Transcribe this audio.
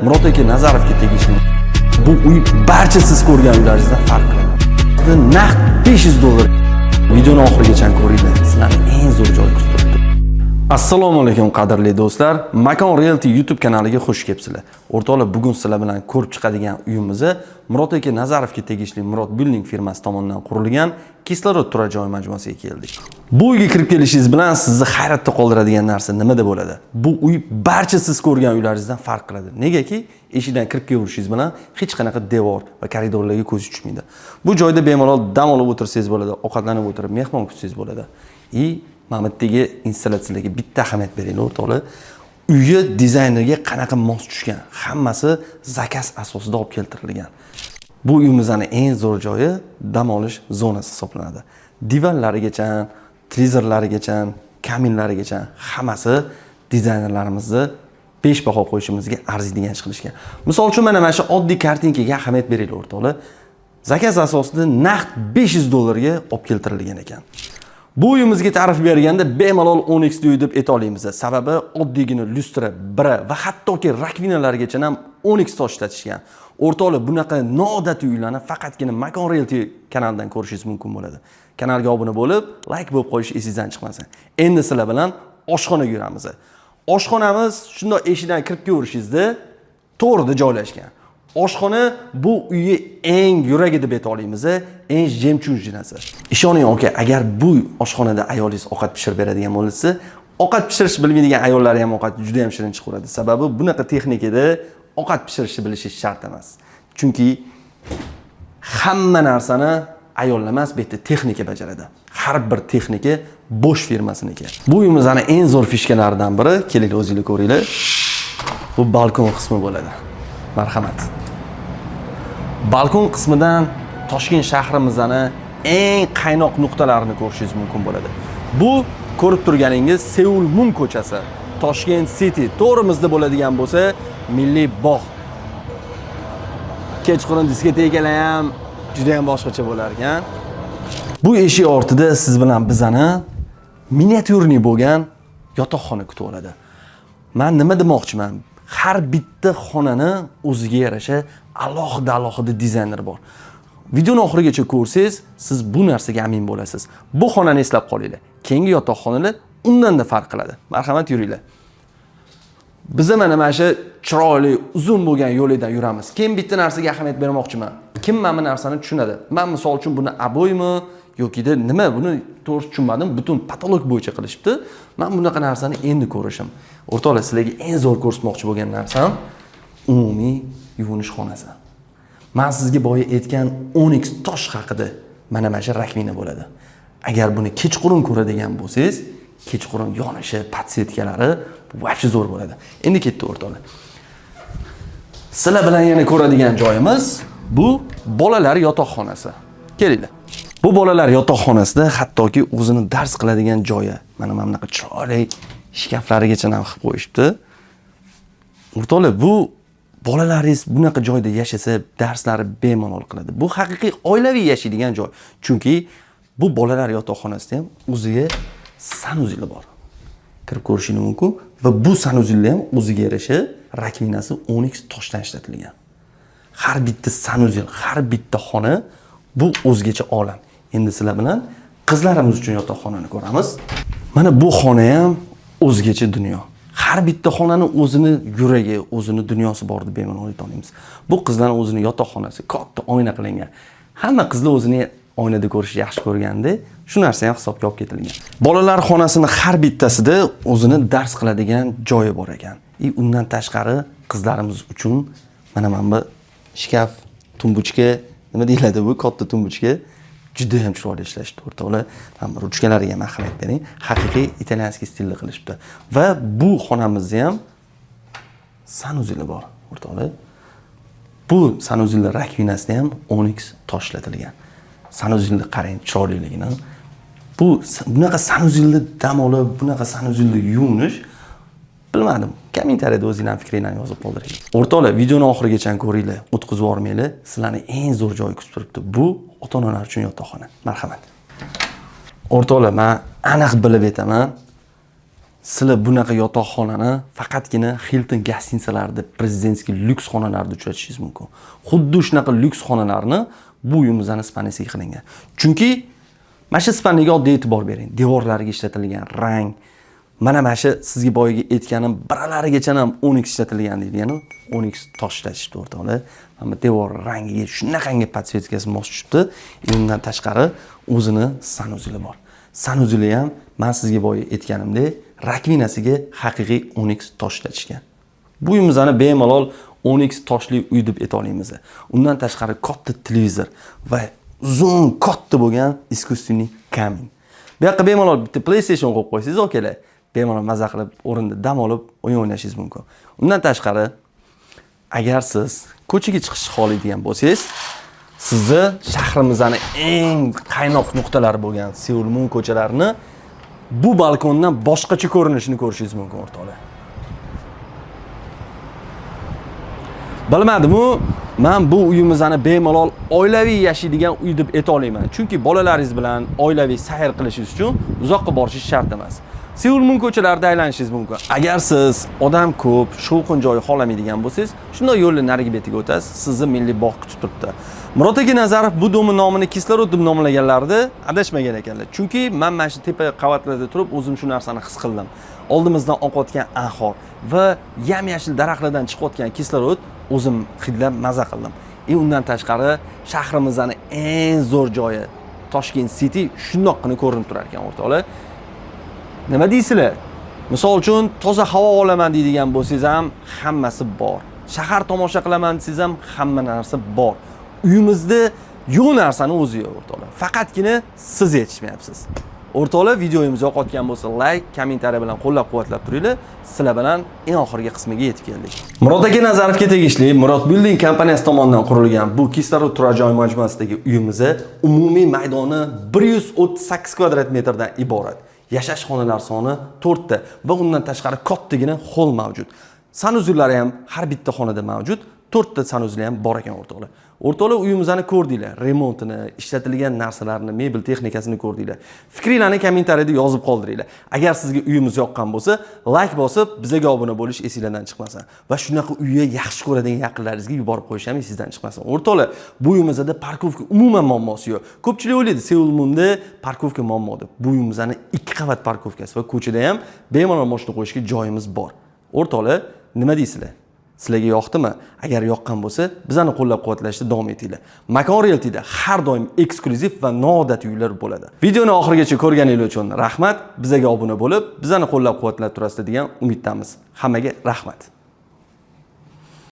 Murod aka Nazarovga tegishli. Bu uy barcha siz ko'rgan uylaringizdan farq qiladi. Naqd $500. Videoni oxirigacha ko'ringlar. Sizlarni eng zo'r joy kutib turibdi. Assalomu alaykum qadrli do'stlar. Makon Realty YouTube kanaliga xush kelibsizlar. O'rtoqlar, bugun sizlar bilan ko'rib chiqadigan uyimizni Murod aka Nazarovga tegishli Murod Building firmasi tomonidan qurilgan kislorod turar joy majmuasiga keldik. Bu uyga kirib kelishingiz bilan sizni hayratda qoldiradigan narsa nimada bo'ladi? Bu uy barcha siz ko'rgan uylaringizdan farq qiladi. Negaki, eshikdan kirib kelishingiz bilan hech qanaqa devor va koridorlarga ko'z tushmaydi. Bu joyda bemalol dam olib o'tirsangiz bo'ladi, ovqatlanib o'tirib mehmon kutsangiz bo'ladi. Mana bu yerga installyatsiyalarga bitta ahamiyat beringlar o'rtoqlar. Uyga dizaynerga qanaqa mos tushgan, hammasi zakaz asosida olib keltirilgan. Bu uyimizning eng zo'r joyi dam olish zonasi hisoblanadi. Divanlarigacha, televizorlarigacha, kaminlarigacha hammasi dizaynerlarimizni 5 baho qo'yishimizga arziydigan chiqilishgan. Misol uchun mana shu oddiy kartinkaga ahamiyat beringlar o'rtoqlar. Zakaz asosida naqd $500 ga olib keltirilgan ekan. Bu uyimizga ta'rif berganda bemalol 10x uy deb aytolmaymiz. Sababi oddiygina lyustra, bira va hattoki rakvinalargacha ham 10x tosh ishlatishgan. O'rtoqlar, bunaqa noodatiy uylarni faqatgina Makon Realty kanalidan ko'rishingiz mumkin bo'ladi. Kanalga obuna bo'lib, like bo'lib qo'yish esingizdan chiqmasin. Endi sizlar bilan oshxonaga yuramiz. Oshxonamiz shunday eshikdan kirib kelishingizni to'g'rida joylashgan. Oshxona bu uyga eng yuragi deb aytolmaymiz, eng jemchun jinasi. Ishoning aka, agar bu oshxonada ayolingiz ovqat pishirib beradigan bo'lsa, ovqat pishirish bilmaydigan ayollar ham ovqat juda ham shirin chiqaradi. Sababi bunaqa texnikada ovqat pishirishni bilishi shart emas. Chunki hamma narsani ayollar emas, bu yerda texnika bajaradi. Har bir texnika Bosch firmasiniki. Bu uyimizning eng zo'r fishkalaridan biri, kelinglar o'zingizlar ko'ringlar. Bu balkon qismi bo'ladi. Marhamat. Balkon qismidan Toshkent shahrimizning eng qaynoq nuqtalarini ko'rishingiz mumkin bo'ladi. Bu ko'rib turganingiz Seul Mun ko'chasi, Toshkent City to'g'rimizda bo'ladigan bo'lsa, Milliy bog'. Kechqurun diskotekalar ham juda ham boshqacha bo'lar ekan. Bu eshik ortida siz bilan bizani miniatyurniy bo'lgan yotoqxona kutib oladi. Men nima demoqchiman? Har bitta xonani o'ziga yarasha alohida dizayner bor. Videoni oxirigacha ko'rsangiz, siz bu narsaga amin bo'lasiz. Bu xonani eslab qolinglar. Keyingi yotoqxonalar undan da farq qiladi. Marhamat, yuringlar. Biz mana shu chiroyli, uzun bo'lgan yo'ldan yuramiz. Keyin bitta narsaga ahamiyat bermoqchiman. Kim mana bu narsani tushunadi? Men misol uchun buni aboymi yoki-da nima, buni to'g'ri tushunmadim. Butun patolog bo'yicha qilishibdi. Men bunaqa narsani endi ko'rishim. O'rtoqlar, sizlarga eng zo'r ko'rsatmoqchi bo'lgan narsam umumiy yuvinish xonasi. Men sizga boya aytgan 10x tosh haqida mana shu rakvina bo'ladi. Agar buni kechqurun ko'radigan bo'lsangiz, kechqurun yonishi, podsvetkalari vobshe zo'r bo'ladi. Endi ketdi o'rtoqlar. Sizlar bilan yana ko'radigan joyimiz bu bolalar yotoqxonasi. Kelinglar. Bu bolalar yotoqxonasida hattoki o'zini dars qiladigan joyi. Mana bunaqa chiroyli shkaflarigacha ham qilib qo'yishibdi. O'rtoqlar, bu bolalaringiz bunaqa joyda yashasa, darslari bemalol qiladi. Bu haqiqiy oilaviy yashaydigan joy. Chunki bu bolalar yotoqxonasida ham o'ziga sanuzili bor. Kirib ko'rishingiz mumkin va bu sanuzillar ham o'ziga yarasha rakvinasi 10x toshdan ishlatilgan. Har bitta sanuzil, har bitta xona bu o'zgacha olam. Endi sizlar bilan qizlarimiz uchun yotoqxonani ko'ramiz. Mana bu xona ham o'zgacha dunyo. Har bitta xonani o'zini yuragi, o'zini dunyosi bor deb bemalol ayta olamiz. Bu qizlarning o'zini yotoqxonasi, katta oyna qilingan. Hamma qizlar o'zini oynada ko'rishni yaxshi ko'rganda, shu narsa ham hisobga olib ketilgan. Bolalar xonasini har bittasida o'zini dars qiladigan joyi bor ekan. Undan tashqari qizlarimiz uchun mana bu shkaf, tumbuchka, nima deyiladi bu katta tumbuchka juda ham chiroyli ishlashdi o'rtoqlar. Mana ruchkalariga ham ahamiyat bering. Haqiqiy italyanskiy stilda qilishibdi. Va bu xonamizda ham sanuzili bor o'rtoqlar. Bu sanuzillar rakvinasida ham 10x tosh ishlatilgan. Sanuzilni qarang, chiroyliligini. Bu bunaqa sanuzilda dam olib, bunaqa sanuzilda yuvinish bilmadim. Kommentariyada o'zingizning fikringizni yozib qoldiring. O'rtoqlar, videoni oxirigacha ko'ringlar, o'tkazib yubormanglar. Sizlarni eng zo'r joy kutib turibdi. Bu ota-onalar uchun yotoqxona. Marhamat. O'rtoqlar, men aniq bilib aytaman. sizlar bunaqa yotoqxonani faqatgina Hilton gostinitsalarida, prezidentskiy lyuks xonalarda uchratishingiz mumkin. Xuddi shunaqa lyuks xonalarni bu uyimizdan Ispaniyasiga qilingan. Chunki mana shu Ispaniyaga oddiy e'tibor bering. Devorlariga ishlatilgan rang, mana shu sizga boyaga aytganim biralarigacha ham Onyx ishlatilgan deydigani, Onyx tosh ishlatishdi o'rtoqlar. Mana devor rangiga shunaqangi podsvetkasi mos tushibdi. Undan tashqari o'zini sanuzeli bor. Sanuzeli ham men sizga boya aytganimdek rakvinasiga haqiqiy Onyx tosh ishlatishgan. Bu uyimizni bemalol Onyx toshli uy deb ayta olamiz. Undan tashqari katta televizor va uzun katta bo'lgan искусственный kamin. Bu yoqqa bemalol bitta PlayStation qo'yib qo'ysangiz okalar, bemalol maza qilib o'rinda dam olib o'yin o'ynashingiz mumkin. Undan tashqari agar siz ko'chaga chiqishni xohlaydigan bo'lsangiz, sizni shahrimizning eng qaynoq nuqtalari bo'lgan Seul-Mun ko'chalarini bu balkondan boshqacha ko'rinishini ko'rishingiz mumkin o'rtoqlar. Bilmadim-u, men bu uyimizni bemalol oilaviy yashaydigan uy deb ayta olaman. Chunki bolalaringiz bilan oilaviy sayr qilishingiz uchun uzoqqa borishingiz shart emas. Seul-Mun ko'chalarida aylanishingiz mumkin. Agar siz odam ko'p, shovqin joy xohlamaydigan bo'lsangiz, shunday yo'lni narigi betiga o'tasiz, sizni milliy bog' kutib turibdi. Murod aka Nazarov bu domni nomini kislorod deb nomlaganlarida adashmagan ekanlar. Chunki men mana shu tepa qavatlarda turib o'zim shu narsani his qildim. Oldimizdan oqayotgan anhor va yam-yashil daraxtlardan chiqayotgan kislorod o'zim hidlab maza qildim. Undan tashqari shahrimizning eng zo'r joyi Toshkent City shundoqqina ko'rinib turar ekan o'rtoqlar. Nima deysizlar? Misol uchun toza havo olaman deydigan bo'lsangiz ham hammasi bor. Shahar tomosha qilaman desangiz ham hamma narsa bor. Uyimizda yo'q narsani o'zi yo'q o'rtoqlar. Faqatgina siz yetishmayapsiz. O'rtoqlar, videomiz yoqayotgan bo'lsa like, kommentariy bilan qo'llab-quvvatlab turinglar. Sizlar bilan eng oxirgi qismiga yetib keldik. Murod aka Nazarovga tegishli Murod Building kompaniyasi tomonidan qurilgan bu kislorod turar joy majmuasidagi uyimizni umumiy maydoni 138 kvadrat metrdan iborat. Yashash xonalari soni 4 ta va undan tashqari kattagina hol mavjud. Sanuzullari ham har bitta xonada mavjud. 4 ta sanuzli ham bor ekan o'rtoqlar. O'rtoqlar, uyimizni ko'rdinglar, remontini, ishlatilgan narsalarni, mebel texnikasini ko'rdinglar. Fikringizni kommentariyada yozib qoldiringlar. Agar sizga uyimiz yoqqan bo'lsa, like bosib, bizga obuna bo'lish esingizdan chiqmasin. Va shunaqa uyga yaxshi ko'radigan yaqinlaringizga yuborib qo'yish ham esingizdan chiqmasin. O'rtoqlar, bu uyimizda parkovka umuman muammosi yo'q. Ko'pchilik o'ylaydi, Seul-Munda parkovka muammo deb. Bu uyimizning 2 qavat parkovkasi va ko'chada ham bemalol mashina qo'yishga joyimiz bor. O'rtoqlar, nima deysizlar? Sizlarga yoqdimi? Agar yoqqan bo'lsa, bizani qo'llab-quvvatlashda davom etinglar. Makon Realty'da har doim eksklyuziv va noodatiy uylar bo'ladi. Videoni oxirigacha ko'rganingiz uchun rahmat. Bizga obuna bo'lib, bizani qo'llab-quvvatlab turasizlar degan umiddamiz. Hammaga rahmat.